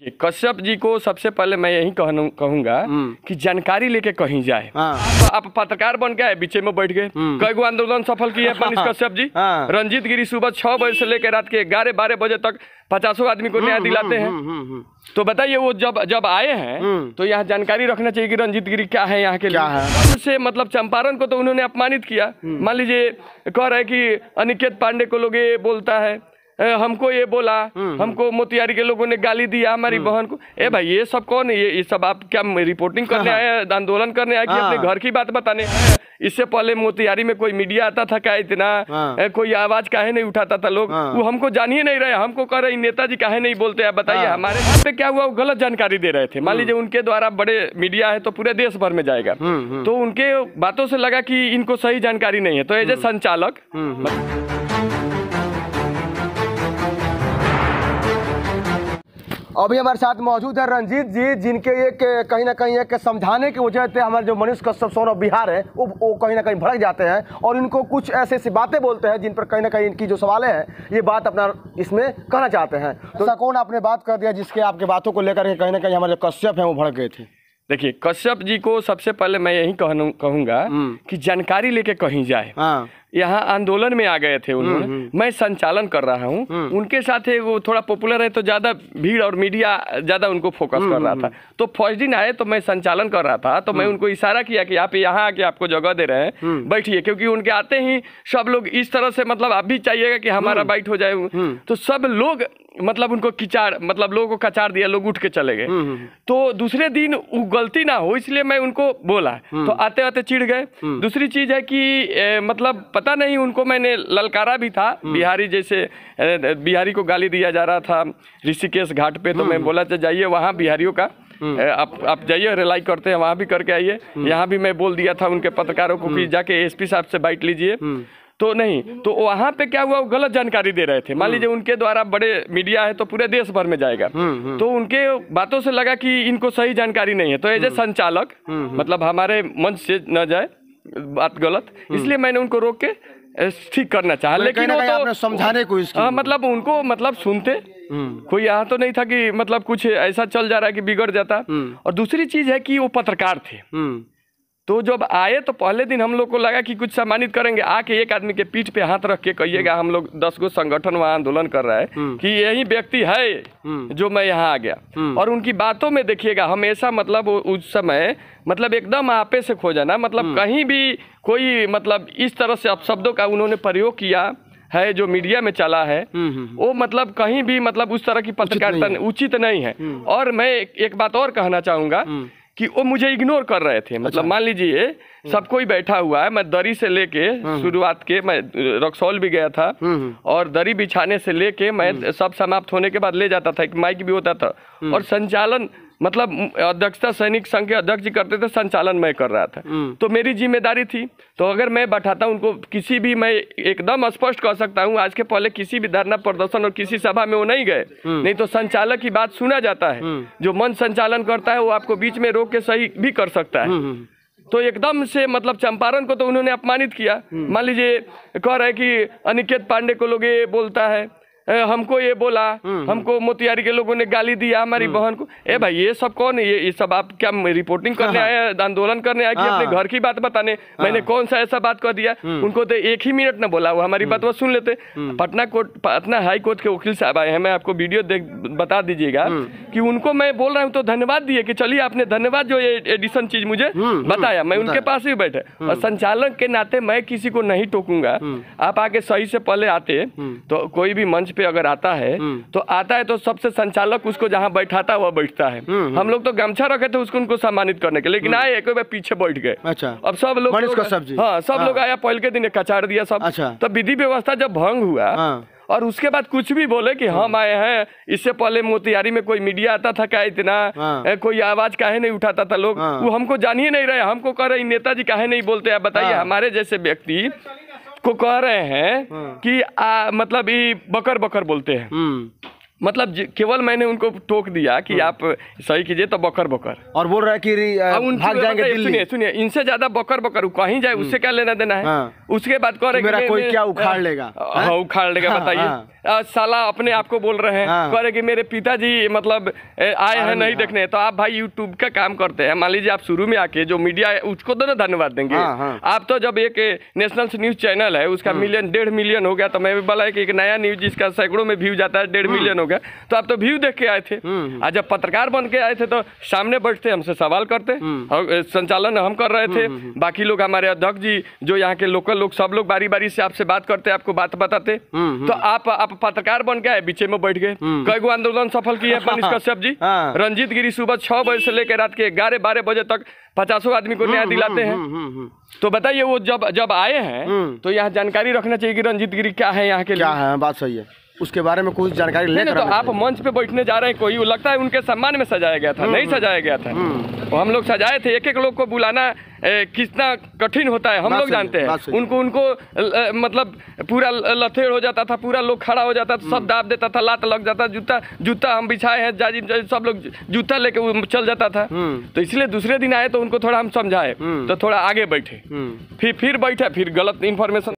कश्यप जी को सबसे पहले मैं यही कहूंगा कि जानकारी लेके कहीं जाए। आप पत्रकार बन गए, बीचे में बैठ गए। कई गो आंदोलन सफल किए मनीष कश्यप जी। रंजीत गिरी सुबह 6 बजे से लेकर रात के 11-12 बजे तक 50 आदमी को न्याय दिलाते हैं। तो बताइए वो जब आए हैं तो यहाँ जानकारी रखना चाहिए कि रंजीत गिरी क्या है, यहाँ के लिए से मतलब चंपारण को तो उन्होंने अपमानित किया। मान लीजिए कह रहे कि अनिकेत पांडे को लोग ये बोलता है, हमको ये बोला, हमको मोतिहारी के लोगों ने गाली दिया हमारी बहन को। ए भाई ये सब कौन है? ये सब आप क्या रिपोर्टिंग करने आए, आंदोलन करने आए कि अपने घर की बात बताने? इससे पहले मोतिहारी में कोई मीडिया आता था क्या? इतना कोई आवाज काहे नहीं उठाता था लोग? वो हमको जान ही नहीं रहे, हमको कह रहे नेताजी काहे नहीं बोलते हैं? बताइए हमारे यहाँ पे क्या हुआ? वो गलत जानकारी दे रहे थे। मान लीजिए उनके द्वारा बड़े मीडिया है तो पूरे देश भर में जाएगा, तो उनके बातों से लगा कि इनको सही जानकारी नहीं है। तो एज ए संचालक अभी हमारे साथ मौजूद है रंजीत जी, जिनके एक कहीं ना कहीं एक समझाने की वजह से हमारे जो मनीष कश्यप सोन ऑफ बिहार है वो कहीं ना कहीं भड़क जाते हैं और इनको कुछ ऐसे ऐसी बातें बोलते हैं जिन पर कहीं ना कहीं इनकी जो सवालें हैं ये बात अपना इसमें कहना चाहते हैं। तो ऐसा कौन आपने बात कर दिया जिसके आपके बातों को लेकर के कहीं ना कहीं हमारे जो कश्यप हैं वो भड़क गए थे? देखिए कश्यप जी को सबसे पहले मैं यही कहूंगा कि जानकारी लेके कहीं जाए। यहाँ आंदोलन में आ गए थे उन्होंने, मैं संचालन कर रहा हूँ, उनके साथ वो थोड़ा पॉपुलर है तो ज्यादा भीड़ और मीडिया ज्यादा उनको फोकस कर रहा था। तो फर्स्ट दिन आए तो मैं संचालन कर रहा था, तो मैं उनको इशारा किया कि आप यहाँ आके आपको जगह दे रहे हैं, बैठिए। क्योंकि उनके आते ही सब लोग इस तरह से मतलब आप भी चाहिएगा कि हमारा बाइट हो जाए, तो सब लोग मतलब उनको लोगों को कचार दिया, लोग उठ के चले गए। तो दूसरे दिन वो गलती ना हो इसलिए मैं उनको बोला, तो आते आते चिढ़ गए। दूसरी चीज है कि मतलब पता नहीं उनको मैंने ललकारा भी था। बिहारी जैसे बिहारी को गाली दिया जा रहा था ऋषिकेश घाट पे, तो मैं बोला जाइए वहाँ बिहारियों का आप जाइए, रिलाई करते हैं वहाँ भी करके आइए। यहाँ भी मैं बोल दिया था उनके पत्रकारों को कि जाके एसपी साहब से बाइट लीजिए, तो नहीं। तो वहाँ पे क्या हुआ? वो गलत जानकारी दे रहे थे। मान लीजिए उनके द्वारा बड़े मीडिया है तो पूरे देश भर में जाएगा, तो उनके बातों से लगा कि इनको सही जानकारी नहीं है। तो एज ए संचालक मतलब हमारे मंच से न जाए बात गलत, इसलिए मैंने उनको रोक के ठीक करना चाहा। लेकिन वो तो समझाने को मतलब उनको मतलब सुनते कोई यहाँ तो नहीं था कि मतलब कुछ ऐसा चल जा रहा है कि बिगड़ जाता। और दूसरी चीज है कि वो पत्रकार थे, तो जब आए तो पहले दिन हम लोग को लगा कि कुछ सम्मानित करेंगे। आके एक आदमी के पीठ पे हाथ रख के कहिएगा हम लोग 10 गो संगठन वहाँ आंदोलन कर रहा है कि यही व्यक्ति है जो मैं यहाँ आ गया। और उनकी बातों में देखिएगा हमेशा मतलब उस समय मतलब एकदम आपे से खो जाना, मतलब कहीं भी कोई मतलब इस तरह से अपशब्दों का उन्होंने प्रयोग किया है जो मीडिया में चला है, वो मतलब कहीं भी मतलब उस तरह की पत्रकारिता उचित नहीं है। और मैं एक बात और कहना चाहूँगा कि वो मुझे इग्नोर कर रहे थे। मतलब मान लीजिए सब कोई बैठा हुआ है, मैं दरी से लेके शुरुआत के मैं रक्सौल भी गया था और दरी बिछाने से लेके मैं सब समाप्त होने के बाद ले जाता था, एक माइक भी होता था और संचालन मतलब अध्यक्षता सैनिक संघ के अध्यक्ष जी करते थे, संचालन मैं कर रहा था। तो मेरी जिम्मेदारी थी, तो अगर मैं बैठाता उनको किसी भी, मैं एकदम स्पष्ट कह सकता हूँ आज के पहले किसी भी धरना प्रदर्शन और किसी सभा में वो नहीं गए, नहीं तो संचालक की बात सुना जाता है। जो मंच संचालन करता है वो आपको बीच में रोक के सही भी कर सकता है। तो एकदम से मतलब चंपारण को तो उन्होंने अपमानित किया। मान लीजिए कह रहे कि अनिकेत पांडे को लोग ये बोलता है, हमको ये बोला, हमको मोतिहारी के लोगों ने गाली दिया हमारी बहन को। ए भाई ये सब कौन है? ये सब आप क्या रिपोर्टिंग करने आए, आंदोलन करने आए कि अपने घर की बात बताने? मैंने कौन सा ऐसा बात कर दिया? उनको तो 1 ही मिनट न बोला, वो हमारी बात वो सुन लेते। पटना हाई कोर्ट के वकील साहब आए हैं, मैं आपको वीडियो बता दीजिएगा कि उनको मैं बोल रहा हूँ तो धन्यवाद दिए कि चलिए आपने धन्यवाद जो ये एडिशन चीज मुझे बताया, मैं उनके पास ही बैठे। और संचालक के नाते मैं किसी को नहीं टोकूंगा। आप आके सही से पहले आते तो कोई भी मंच पे अगर आता है तो सबसे संचालक उसको जहां बैठाता है वह बैठता है। हम लोग तो गमछा रखे थे उसको उनको सम्मानित करने के, लेकिन आए एक बार पीछे बैठ गए। अच्छा। अब सब लोग हाँ सब लोग आया, पहले के दिन कचाड़ दिया सब। अच्छा। तो विधि व्यवस्था जब भंग हुआ और उसके बाद कुछ भी बोले कि हम आए हैं, इससे पहले मोतिहारी में कोई मीडिया आता था क्या? इतना कोई आवाज काहे नहीं उठाता था लोग? वो हमको जान ही नहीं रहे, हमको कह रहे नेताजी काहे नहीं बोलते हैं? बताइए हमारे जैसे व्यक्ति को कह रहे हैं कि मतलब ये बकर बकर बोलते हैं। मतलब केवल मैंने उनको टोक दिया कि आप सही कीजिए तो बकर बकर, और बोल रहा है कि भाग जाएंगे दिल्ली। सुनिए इनसे ज्यादा बकर बकर कहीं जाए उससे क्या लेना देना है? उसके बाद कह रहे मेरा कोई क्या उखाड़ लेगा, उखाड़ लेगा बताइए। साला अपने आप को बोल रहे हैं, हाँ। कह रहे कि मेरे पिताजी मतलब आए हैं नहीं देखने। तो आप भाई यूट्यूब का काम करते हैं, मान लीजिए आप शुरू में आके जो मीडिया है उसको तो ना धन्यवाद देंगे। हाँ। आप तो जब एक नेशनल न्यूज चैनल है उसका 1.5 मिलियन हो गया, तो मैं भी बोला कि एक नया न्यूज जिसका सैकड़ों में व्यू जाता है 1.5 मिलियन हो गया, तो आप तो व्यू देख के आए थे। आज जब पत्रकार बन के आए थे तो सामने बैठते हमसे सवाल करते, और संचालन हम कर रहे थे, बाकी लोग हमारे अध्यक्ष जी जो यहाँ के लोकल लोग सब लोग बारी बारी से आपसे बात करते, आपको बात बताते। तो आप पत्रकार बन के आए, बीचे में बैठ गए। कई गो आंदोलन सफल किए मनीष कश्यप जी। रंजीत गिरी सुबह 6 बजे से लेकर रात के 11-12 बजे तक 50 आदमी को न्याय दिलाते हैं। तो बताइए वो जब आए हैं तो यहाँ जानकारी रखना चाहिए कि रंजीत गिरी क्या है, यहाँ के क्या है। बात सही है, उसके बारे में कुछ जानकारी नहीं, लेकर तो आप मंच पे बैठने जा रहे हैं, कोई लगता है उनके सम्मान में सजाया गया था, नहीं सजाया गया था। तो हम लोग सजाए थे। एक लोग को बुलाना कितना कठिन होता है हम लोग जानते हैं। उनको मतलब पूरा लथेड़ हो जाता था, पूरा लोग खड़ा हो जाता था, सब दाब देता था, लात लग जाता, जूता हम बिछाए हैं, जाजी सब लोग जूता लेके चल जाता था। तो इसलिए दूसरे दिन आए तो उनको थोड़ा हम समझाए, तो थोड़ा आगे बैठे, फिर बैठे, फिर गलत इन्फॉर्मेशन